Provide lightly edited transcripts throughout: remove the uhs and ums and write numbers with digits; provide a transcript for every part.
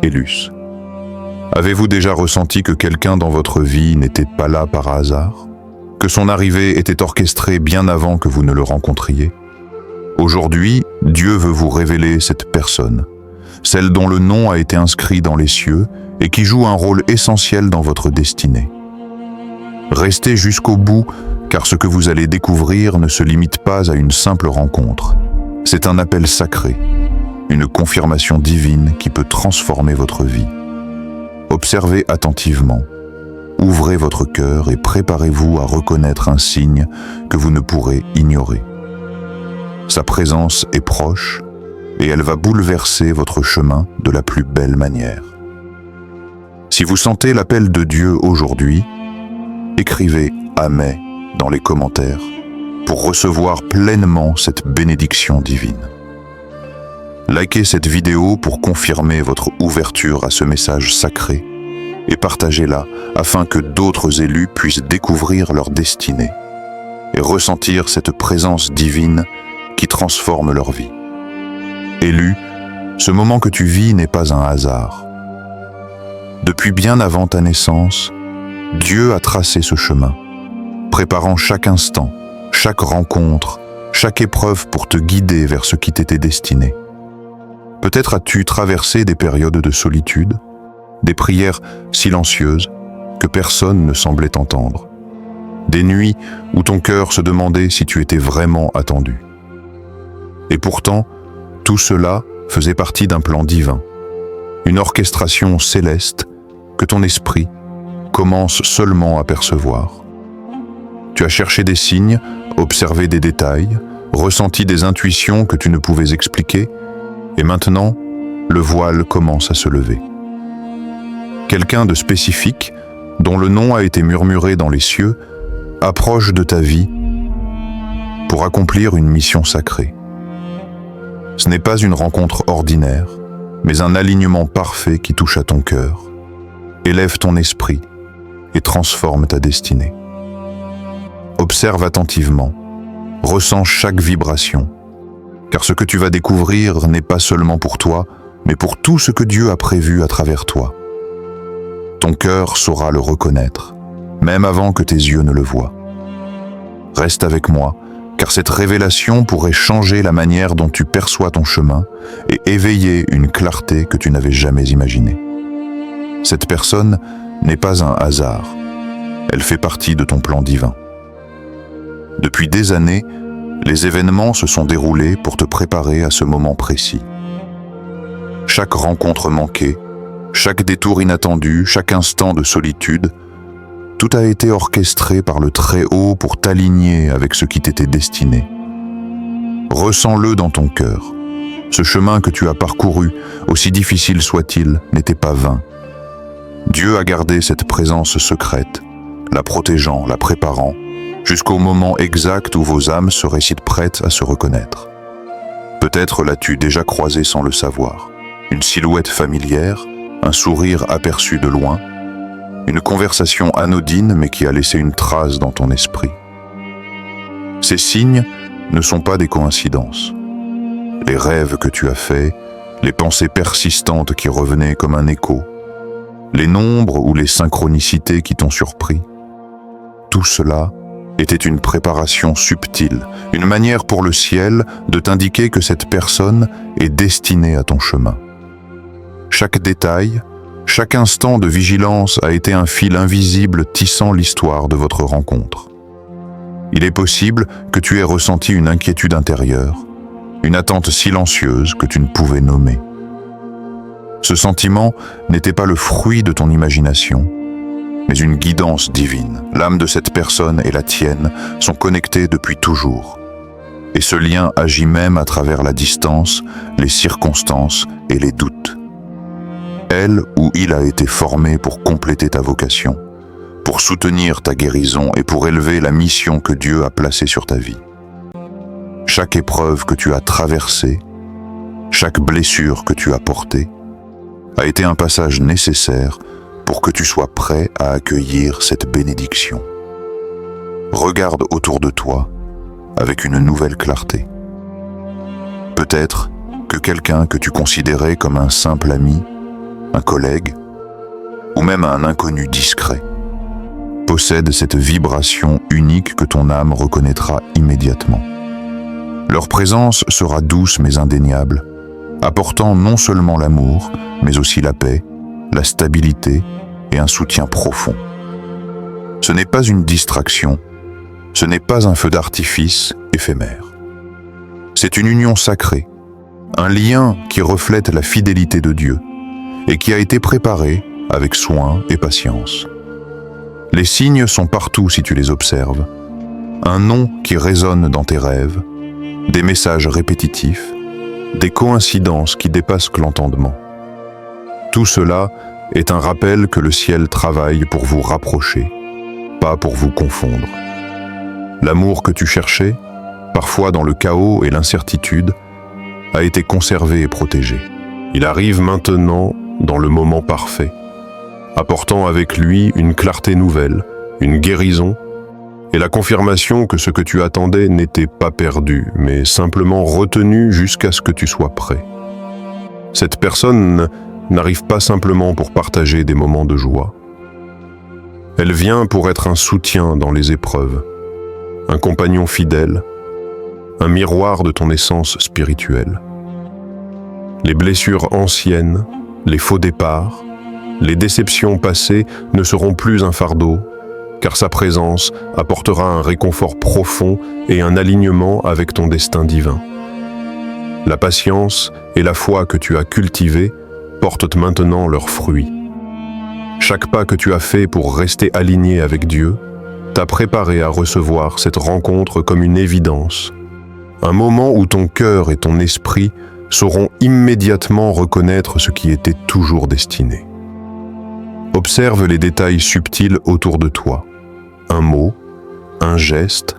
Élus. Avez-vous déjà ressenti que quelqu'un dans votre vie n'était pas là par hasard? Que son arrivée était orchestrée bien avant que vous ne le rencontriez? Aujourd'hui, Dieu veut vous révéler cette personne, celle dont le nom a été inscrit dans les cieux et qui joue un rôle essentiel dans votre destinée. Restez jusqu'au bout, car ce que vous allez découvrir ne se limite pas à une simple rencontre. C'est un appel sacré, une confirmation divine qui peut transformer votre vie. Observez attentivement, ouvrez votre cœur et préparez-vous à reconnaître un signe que vous ne pourrez ignorer. Sa présence est proche et elle va bouleverser votre chemin de la plus belle manière. Si vous sentez l'appel de Dieu aujourd'hui, écrivez « Amen » dans les commentaires pour recevoir pleinement cette bénédiction divine. Likez cette vidéo pour confirmer votre ouverture à ce message sacré et partagez-la afin que d'autres élus puissent découvrir leur destinée et ressentir cette présence divine qui transforme leur vie. Élu, ce moment que tu vis n'est pas un hasard. Depuis bien avant ta naissance, Dieu a tracé ce chemin, préparant chaque instant, chaque rencontre, chaque épreuve pour te guider vers ce qui t'était destiné. Peut-être as-tu traversé des périodes de solitude, des prières silencieuses que personne ne semblait entendre, des nuits où ton cœur se demandait si tu étais vraiment attendu. Et pourtant, tout cela faisait partie d'un plan divin, une orchestration céleste que ton esprit commence seulement à percevoir. Tu as cherché des signes, observé des détails, ressenti des intuitions que tu ne pouvais expliquer, et maintenant, le voile commence à se lever. Quelqu'un de spécifique, dont le nom a été murmuré dans les cieux, approche de ta vie pour accomplir une mission sacrée. Ce n'est pas une rencontre ordinaire, mais un alignement parfait qui touche à ton cœur, élève ton esprit et transforme ta destinée. Observe attentivement, ressens chaque vibration, car ce que tu vas découvrir n'est pas seulement pour toi, mais pour tout ce que Dieu a prévu à travers toi. Ton cœur saura le reconnaître, même avant que tes yeux ne le voient. Reste avec moi, car cette révélation pourrait changer la manière dont tu perçois ton chemin et éveiller une clarté que tu n'avais jamais imaginée. Cette personne n'est pas un hasard, elle fait partie de ton plan divin. Depuis des années, les événements se sont déroulés pour te préparer à ce moment précis. Chaque rencontre manquée, chaque détour inattendu, chaque instant de solitude, tout a été orchestré par le Très-Haut pour t'aligner avec ce qui t'était destiné. Ressens-le dans ton cœur. Ce chemin que tu as parcouru, aussi difficile soit-il, n'était pas vain. Dieu a gardé cette présence secrète, la protégeant, la préparant, jusqu'au moment exact où vos âmes seraient si prêtes à se reconnaître. Peut-être l'as-tu déjà croisé sans le savoir. Une silhouette familière, un sourire aperçu de loin, une conversation anodine mais qui a laissé une trace dans ton esprit. Ces signes ne sont pas des coïncidences. Les rêves que tu as faits, les pensées persistantes qui revenaient comme un écho, les nombres ou les synchronicités qui t'ont surpris, tout cela était une préparation subtile, une manière pour le ciel de t'indiquer que cette personne est destinée à ton chemin. Chaque détail, chaque instant de vigilance a été un fil invisible tissant l'histoire de votre rencontre. Il est possible que tu aies ressenti une inquiétude intérieure, une attente silencieuse que tu ne pouvais nommer. Ce sentiment n'était pas le fruit de ton imagination, mais une guidance divine. L'âme de cette personne et la tienne sont connectées depuis toujours. Et ce lien agit même à travers la distance, les circonstances et les doutes. Elle ou il a été formé pour compléter ta vocation, pour soutenir ta guérison et pour élever la mission que Dieu a placée sur ta vie. Chaque épreuve que tu as traversée, chaque blessure que tu as portée, a été un passage nécessaire pour que tu sois prêt à accueillir cette bénédiction. Regarde autour de toi avec une nouvelle clarté. Peut-être que quelqu'un que tu considérais comme un simple ami un collègue, ou même un inconnu discret, possèdent cette vibration unique que ton âme reconnaîtra immédiatement. Leur présence sera douce mais indéniable, apportant non seulement l'amour, mais aussi la paix, la stabilité et un soutien profond. Ce n'est pas une distraction, ce n'est pas un feu d'artifice éphémère. C'est une union sacrée, un lien qui reflète la fidélité de Dieu et qui a été préparé avec soin et patience. Les signes sont partout si tu les observes. Un nom qui résonne dans tes rêves, des messages répétitifs, des coïncidences qui dépassent l'entendement. Tout cela est un rappel que le ciel travaille pour vous rapprocher, pas pour vous confondre. L'amour que tu cherchais, parfois dans le chaos et l'incertitude, a été conservé et protégé. Il arrive maintenant dans le moment parfait, apportant avec lui une clarté nouvelle, une guérison, et la confirmation que ce que tu attendais n'était pas perdu, mais simplement retenu jusqu'à ce que tu sois prêt. Cette personne n'arrive pas simplement pour partager des moments de joie. Elle vient pour être un soutien dans les épreuves, un compagnon fidèle, un miroir de ton essence spirituelle. Les blessures anciennes, les faux départs, les déceptions passées ne seront plus un fardeau, car sa présence apportera un réconfort profond et un alignement avec ton destin divin. La patience et la foi que tu as cultivées portent maintenant leurs fruits. Chaque pas que tu as fait pour rester aligné avec Dieu t'a préparé à recevoir cette rencontre comme une évidence, un moment où ton cœur et ton esprit sauront immédiatement reconnaître ce qui était toujours destiné. Observe les détails subtils autour de toi. Un mot, un geste,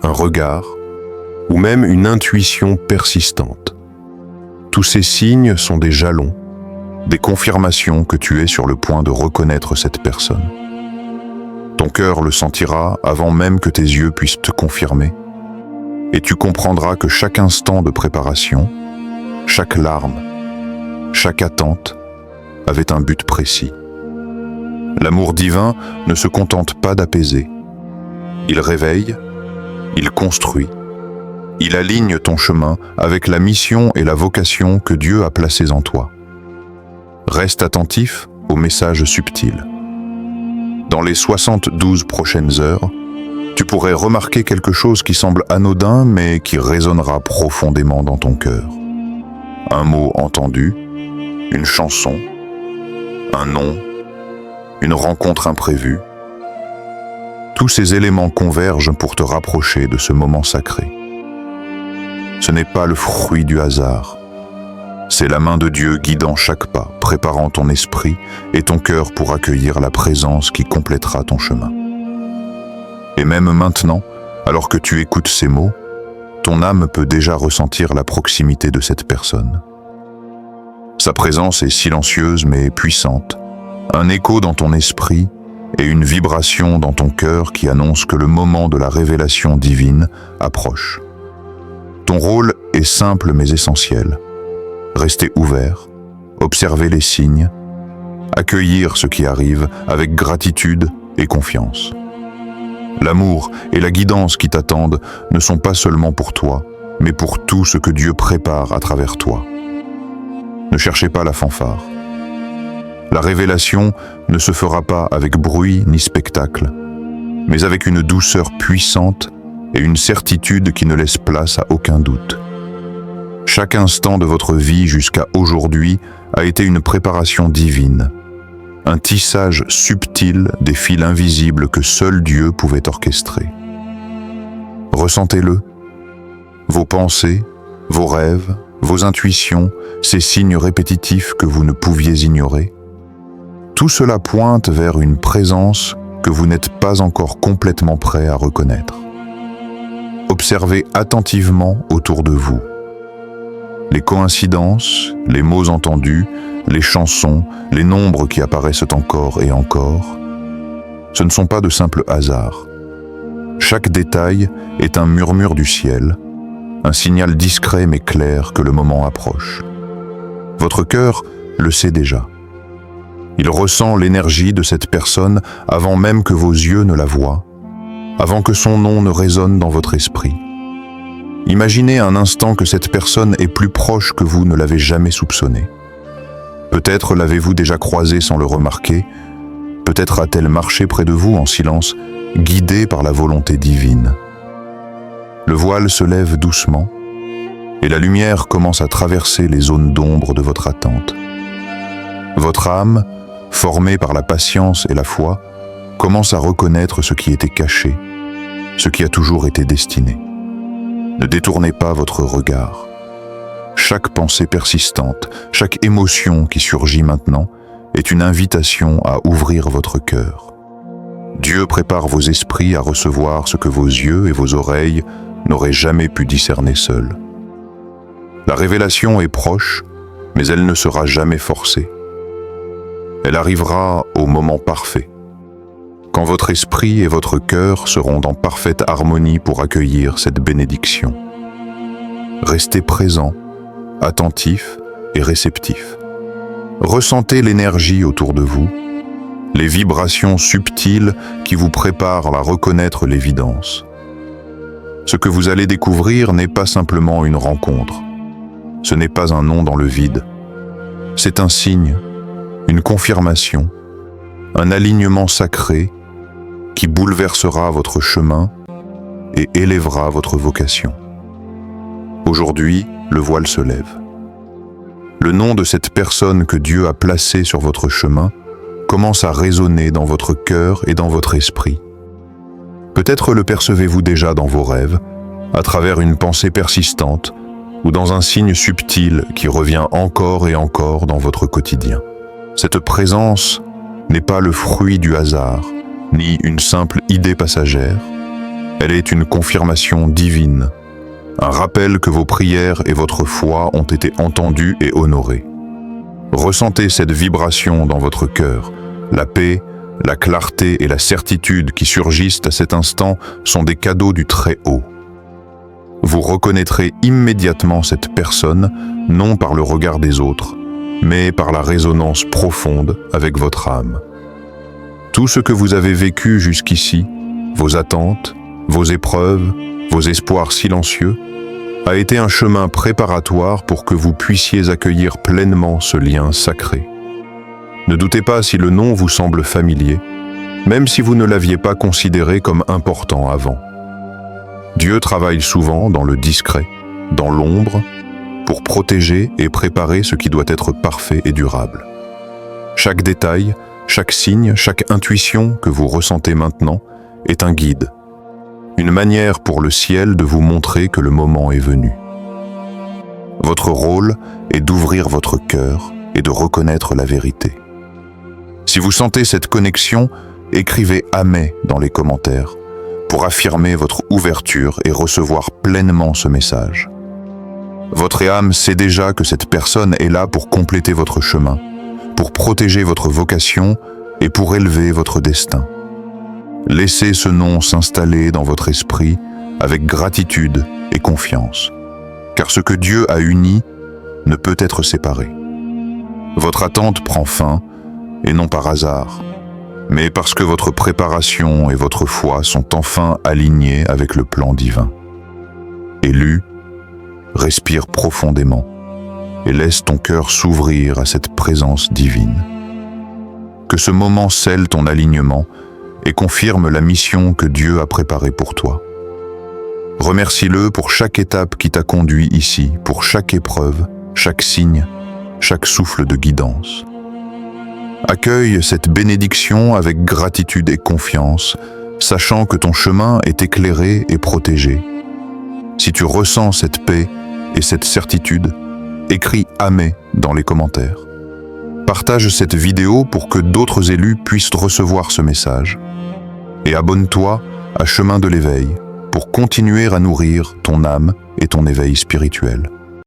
un regard, ou même une intuition persistante. Tous ces signes sont des jalons, des confirmations que tu es sur le point de reconnaître cette personne. Ton cœur le sentira avant même que tes yeux puissent te confirmer, et tu comprendras que chaque instant de préparation, chaque larme, chaque attente avait un but précis. L'amour divin ne se contente pas d'apaiser. Il réveille, il construit, il aligne ton chemin avec la mission et la vocation que Dieu a placées en toi. Reste attentif aux messages subtils. Dans les 72 prochaines heures, tu pourrais remarquer quelque chose qui semble anodin mais qui résonnera profondément dans ton cœur. Un mot entendu, une chanson, un nom, une rencontre imprévue. Tous ces éléments convergent pour te rapprocher de ce moment sacré. Ce n'est pas le fruit du hasard. C'est la main de Dieu guidant chaque pas, préparant ton esprit et ton cœur pour accueillir la présence qui complétera ton chemin. Et même maintenant, alors que tu écoutes ces mots, ton âme peut déjà ressentir la proximité de cette personne. Sa présence est silencieuse mais puissante, un écho dans ton esprit et une vibration dans ton cœur qui annonce que le moment de la révélation divine approche. Ton rôle est simple mais essentiel. Rester ouvert, observer les signes, accueillir ce qui arrive avec gratitude et confiance. L'amour et la guidance qui t'attendent ne sont pas seulement pour toi, mais pour tout ce que Dieu prépare à travers toi. Ne cherchez pas la fanfare. La révélation ne se fera pas avec bruit ni spectacle, mais avec une douceur puissante et une certitude qui ne laisse place à aucun doute. Chaque instant de votre vie jusqu'à aujourd'hui a été une préparation divine, un tissage subtil des fils invisibles que seul Dieu pouvait orchestrer. Ressentez-le. Vos pensées, vos rêves, vos intuitions, ces signes répétitifs que vous ne pouviez ignorer. Tout cela pointe vers une présence que vous n'êtes pas encore complètement prêt à reconnaître. Observez attentivement autour de vous. Les coïncidences, les mots entendus, les chansons, les nombres qui apparaissent encore et encore, ce ne sont pas de simples hasards. Chaque détail est un murmure du ciel, un signal discret mais clair que le moment approche. Votre cœur le sait déjà. Il ressent l'énergie de cette personne avant même que vos yeux ne la voient, avant que son nom ne résonne dans votre esprit. Imaginez un instant que cette personne est plus proche que vous ne l'avez jamais soupçonné. Peut-être l'avez-vous déjà croisée sans le remarquer, peut-être a-t-elle marché près de vous en silence, guidée par la volonté divine. Le voile se lève doucement, et la lumière commence à traverser les zones d'ombre de votre attente. Votre âme, formée par la patience et la foi, commence à reconnaître ce qui était caché, ce qui a toujours été destiné. Ne détournez pas votre regard. Chaque pensée persistante, chaque émotion qui surgit maintenant est une invitation à ouvrir votre cœur. Dieu prépare vos esprits à recevoir ce que vos yeux et vos oreilles n'auraient jamais pu discerner seuls. La révélation est proche, mais elle ne sera jamais forcée. Elle arrivera au moment parfait, quand votre esprit et votre cœur seront en parfaite harmonie pour accueillir cette bénédiction. Restez présent, attentif et réceptif. Ressentez l'énergie autour de vous, les vibrations subtiles qui vous préparent à reconnaître l'évidence. Ce que vous allez découvrir n'est pas simplement une rencontre. Ce n'est pas un nom dans le vide. C'est un signe, une confirmation, un alignement sacré qui bouleversera votre chemin et élèvera votre vocation. Aujourd'hui, le voile se lève. Le nom de cette personne que Dieu a placée sur votre chemin commence à résonner dans votre cœur et dans votre esprit. Peut-être le percevez-vous déjà dans vos rêves, à travers une pensée persistante ou dans un signe subtil qui revient encore et encore dans votre quotidien. Cette présence n'est pas le fruit du hasard, ni une simple idée passagère. Elle est une confirmation divine, un rappel que vos prières et votre foi ont été entendues et honorées. Ressentez cette vibration dans votre cœur. La paix, la clarté et la certitude qui surgissent à cet instant sont des cadeaux du Très-Haut. Vous reconnaîtrez immédiatement cette personne, non par le regard des autres, mais par la résonance profonde avec votre âme. Tout ce que vous avez vécu jusqu'ici, vos attentes, vos épreuves, vos espoirs silencieux, a été un chemin préparatoire pour que vous puissiez accueillir pleinement ce lien sacré. Ne doutez pas si le nom vous semble familier, même si vous ne l'aviez pas considéré comme important avant. Dieu travaille souvent dans le discret, dans l'ombre, pour protéger et préparer ce qui doit être parfait et durable. Chaque détail, chaque signe, chaque intuition que vous ressentez maintenant est un guide, une manière pour le ciel de vous montrer que le moment est venu. Votre rôle est d'ouvrir votre cœur et de reconnaître la vérité. Si vous sentez cette connexion, écrivez « Amen » dans les commentaires pour affirmer votre ouverture et recevoir pleinement ce message. Votre âme sait déjà que cette personne est là pour compléter votre chemin, pour protéger votre vocation et pour élever votre destin. Laissez ce nom s'installer dans votre esprit avec gratitude et confiance, car ce que Dieu a uni ne peut être séparé. Votre attente prend fin, et non par hasard, mais parce que votre préparation et votre foi sont enfin alignées avec le plan divin. Élu, respire profondément et laisse ton cœur s'ouvrir à cette présence divine. Que ce moment scelle ton alignement et confirme la mission que Dieu a préparée pour toi. Remercie-le pour chaque étape qui t'a conduit ici, pour chaque épreuve, chaque signe, chaque souffle de guidance. Accueille cette bénédiction avec gratitude et confiance, sachant que ton chemin est éclairé et protégé. Si tu ressens cette paix et cette certitude, écris « Amen » dans les commentaires. Partage cette vidéo pour que d'autres élus puissent recevoir ce message. Et abonne-toi à Chemin de l'éveil pour continuer à nourrir ton âme et ton éveil spirituel.